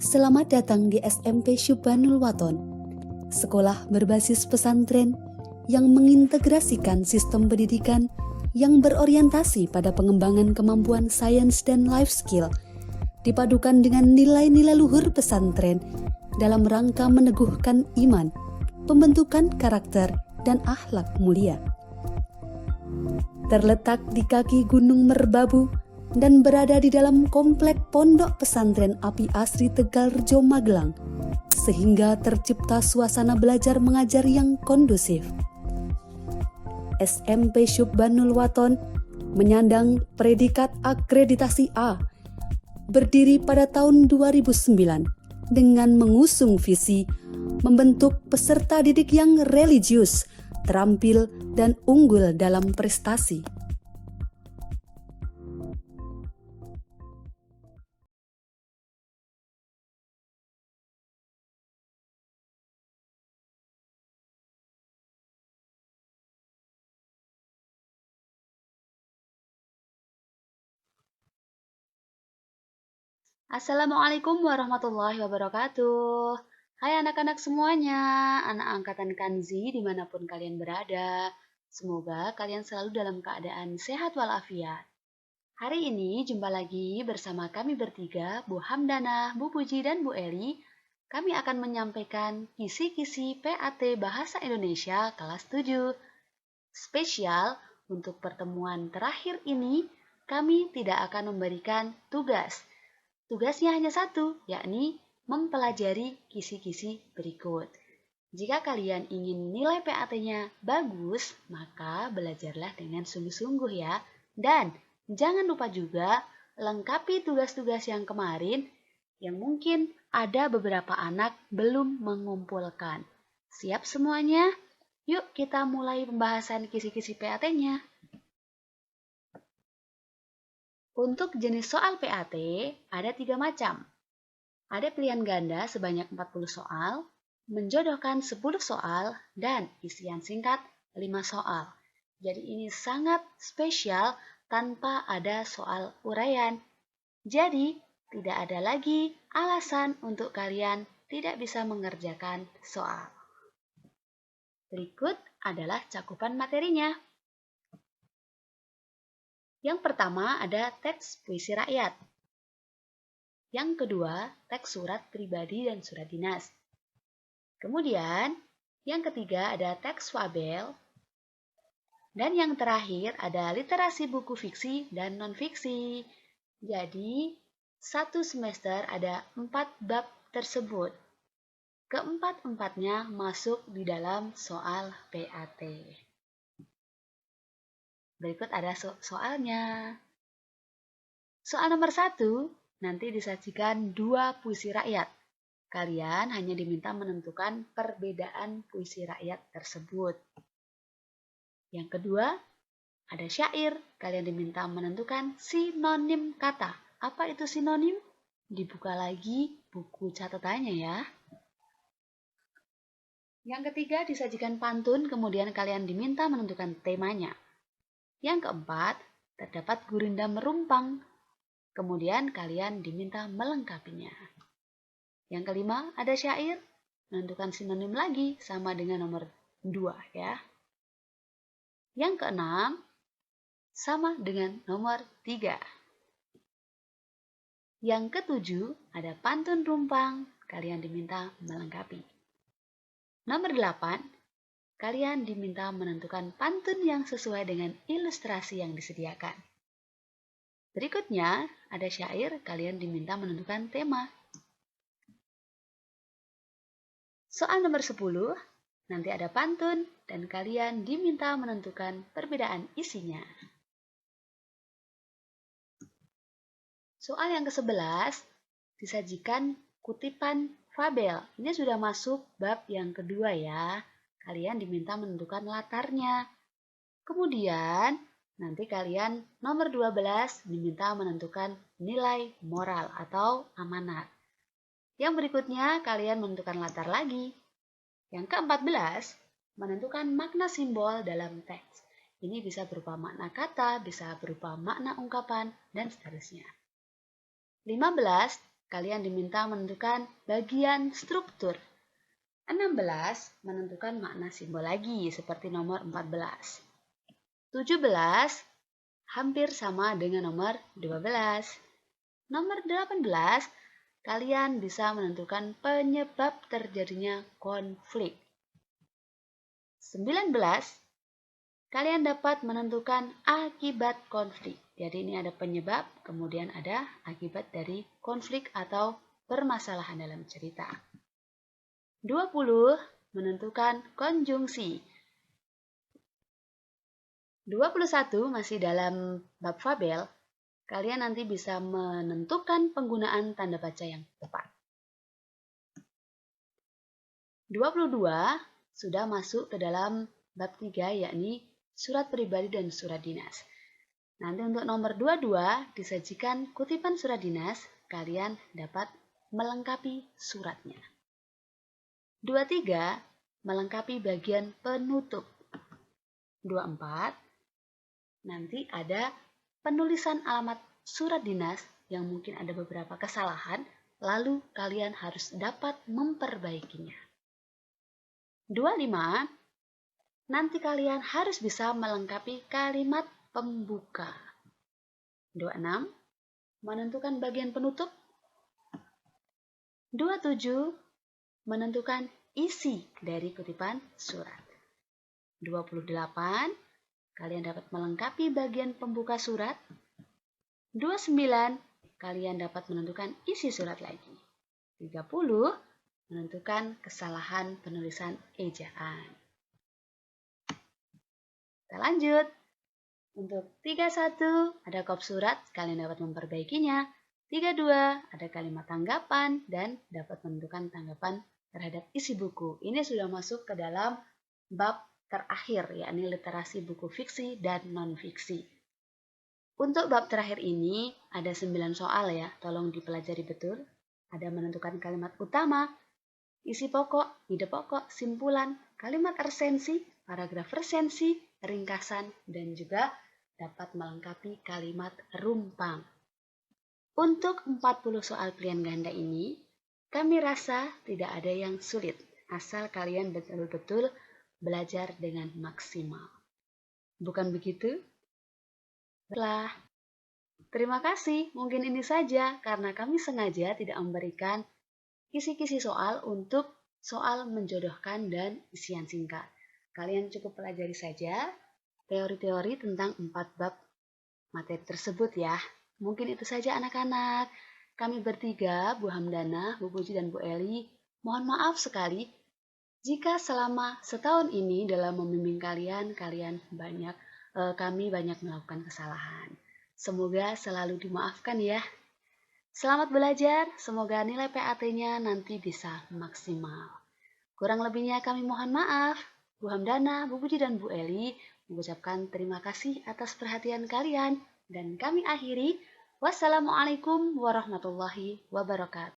Selamat datang di SMP Syubhanul Waton, sekolah berbasis pesantren yang mengintegrasikan sistem pendidikan yang berorientasi pada pengembangan kemampuan sains dan life skill, dipadukan dengan nilai-nilai luhur pesantren dalam rangka meneguhkan iman, pembentukan karakter, dan akhlak mulia. Terletak di kaki Gunung Merbabu dan berada di dalam komplek Pondok Pesantren Api Asri Tegalrejo Magelang, sehingga tercipta suasana belajar mengajar yang kondusif. SMP Syubhanul Waton menyandang predikat akreditasi A, berdiri pada tahun 2009 dengan mengusung visi membentuk peserta didik yang religius, terampil, dan unggul dalam prestasi. Assalamualaikum warahmatullahi wabarakatuh. Hai anak-anak semuanya, anak angkatan Kanzi dimanapun kalian berada. Semoga kalian selalu dalam keadaan sehat walafiat. Hari ini jumpa lagi bersama kami bertiga, Bu Hamdana, Bu Puji, dan Bu Eli. Kami akan menyampaikan kisi-kisi PAT Bahasa Indonesia kelas 7. Spesial untuk pertemuan terakhir ini, kami tidak akan memberikan tugas. Tugasnya hanya satu, yakni mempelajari kisi-kisi berikut. Jika kalian ingin nilai PAT-nya bagus, maka belajarlah dengan sungguh-sungguh ya. Dan jangan lupa juga lengkapi tugas-tugas yang kemarin yang mungkin ada beberapa anak belum mengumpulkan. Siap semuanya? Yuk kita mulai pembahasan kisi-kisi PAT-nya. Untuk jenis soal PAT, ada 3 macam. Ada pilihan ganda sebanyak 40 soal, menjodohkan 10 soal, dan isian singkat 5 soal. Jadi ini sangat spesial tanpa ada soal uraian. Jadi, tidak ada lagi alasan untuk kalian tidak bisa mengerjakan soal. Berikut adalah cakupan materinya. Yang pertama ada teks puisi rakyat. Yang kedua, teks surat pribadi dan surat dinas. Kemudian, yang ketiga ada teks fabel. Dan yang terakhir ada literasi buku fiksi dan non-fiksi. Jadi, satu semester ada 4 bab tersebut. Keempat-empatnya masuk di dalam soal PAT. Berikut ada soalnya. Soal nomor 1, nanti disajikan 2 puisi rakyat. Kalian hanya diminta menentukan perbedaan puisi rakyat tersebut. Yang kedua, ada syair. Kalian diminta menentukan sinonim kata. Apa itu sinonim? Dibuka lagi buku catatannya ya. Yang ketiga, disajikan pantun, kemudian kalian diminta menentukan temanya. Yang keempat, terdapat gurinda merumpang. Kemudian kalian diminta melengkapinya. Yang kelima, ada syair. Menentukan sinonim lagi sama dengan nomor 2 ya. Yang keenam, sama dengan nomor 3. Yang ketujuh, ada pantun rumpang. Kalian diminta melengkapi. Nomor 8, kalian diminta menentukan pantun yang sesuai dengan ilustrasi yang disediakan. Berikutnya, ada syair, kalian diminta menentukan tema. Soal nomor 10, nanti ada pantun, dan kalian diminta menentukan perbedaan isinya. Soal yang ke-11, disajikan kutipan fabel. Ini sudah masuk bab yang kedua ya. Kalian diminta menentukan latarnya. Kemudian, nanti kalian nomor 12 diminta menentukan nilai moral atau amanat. Yang berikutnya, kalian menentukan latar lagi. Yang ke-14, menentukan makna simbol dalam teks. Ini bisa berupa makna kata, bisa berupa makna ungkapan, dan seterusnya. 15, kalian diminta menentukan bagian struktur. 16 menentukan makna simbol lagi seperti nomor 14. 17 hampir sama dengan nomor 12. Nomor 18, kalian bisa menentukan penyebab terjadinya konflik. 19, kalian dapat menentukan akibat konflik. Jadi ini ada penyebab, kemudian ada akibat dari konflik atau permasalahan dalam cerita. 20, menentukan konjungsi. 21 masih dalam bab fabel, kalian nanti bisa menentukan penggunaan tanda baca yang tepat. 22 sudah masuk ke dalam bab 3 yakni surat pribadi dan surat dinas. Nanti untuk nomor 22 disajikan kutipan surat dinas, kalian dapat melengkapi suratnya. 23 melengkapi bagian penutup. 24 nanti ada penulisan alamat surat dinas yang mungkin ada beberapa kesalahan, lalu kalian harus dapat memperbaikinya. 25, nanti kalian harus bisa melengkapi kalimat pembuka. 26, menentukan bagian penutup. 27, menentukan isi dari kutipan surat. 28, kalian dapat melengkapi bagian pembuka surat. 29, kalian dapat menentukan isi surat lagi. 30, menentukan kesalahan penulisan ejaan. Kita lanjut. Untuk 31, ada kop surat, kalian dapat memperbaikinya. 32, ada kalimat tanggapan dan dapat menentukan tanggapan terhadap isi buku. Ini sudah masuk ke dalam bab terakhir, yakni literasi buku fiksi dan non-fiksi. Untuk bab terakhir ini ada 9 soal ya, tolong dipelajari betul. Ada menentukan kalimat utama, isi pokok, ide pokok, simpulan, kalimat resensi, paragraf resensi, ringkasan, dan juga dapat melengkapi kalimat rumpang. Untuk 40 soal pilihan ganda ini, kami rasa tidak ada yang sulit, asal kalian betul-betul belajar dengan maksimal. Bukan begitu? Baiklah. Terima kasih, mungkin ini saja karena kami sengaja tidak memberikan kisi-kisi soal untuk soal menjodohkan dan isian singkat. Kalian cukup pelajari saja teori-teori tentang 4 bab materi tersebut ya. Mungkin itu saja anak-anak. Kami bertiga, Bu Hamdana, Bu Puji, dan Bu Eli, mohon maaf sekali jika selama setahun ini dalam membimbing kalian kami banyak melakukan kesalahan. Semoga selalu dimaafkan ya. Selamat belajar, semoga nilai PAT-nya nanti bisa maksimal. Kurang lebihnya kami mohon maaf. Bu Hamdana, Bu Puji, dan Bu Eli mengucapkan terima kasih atas perhatian kalian. Dan kami akhiri, wassalamualaikum warahmatullahi wabarakatuh.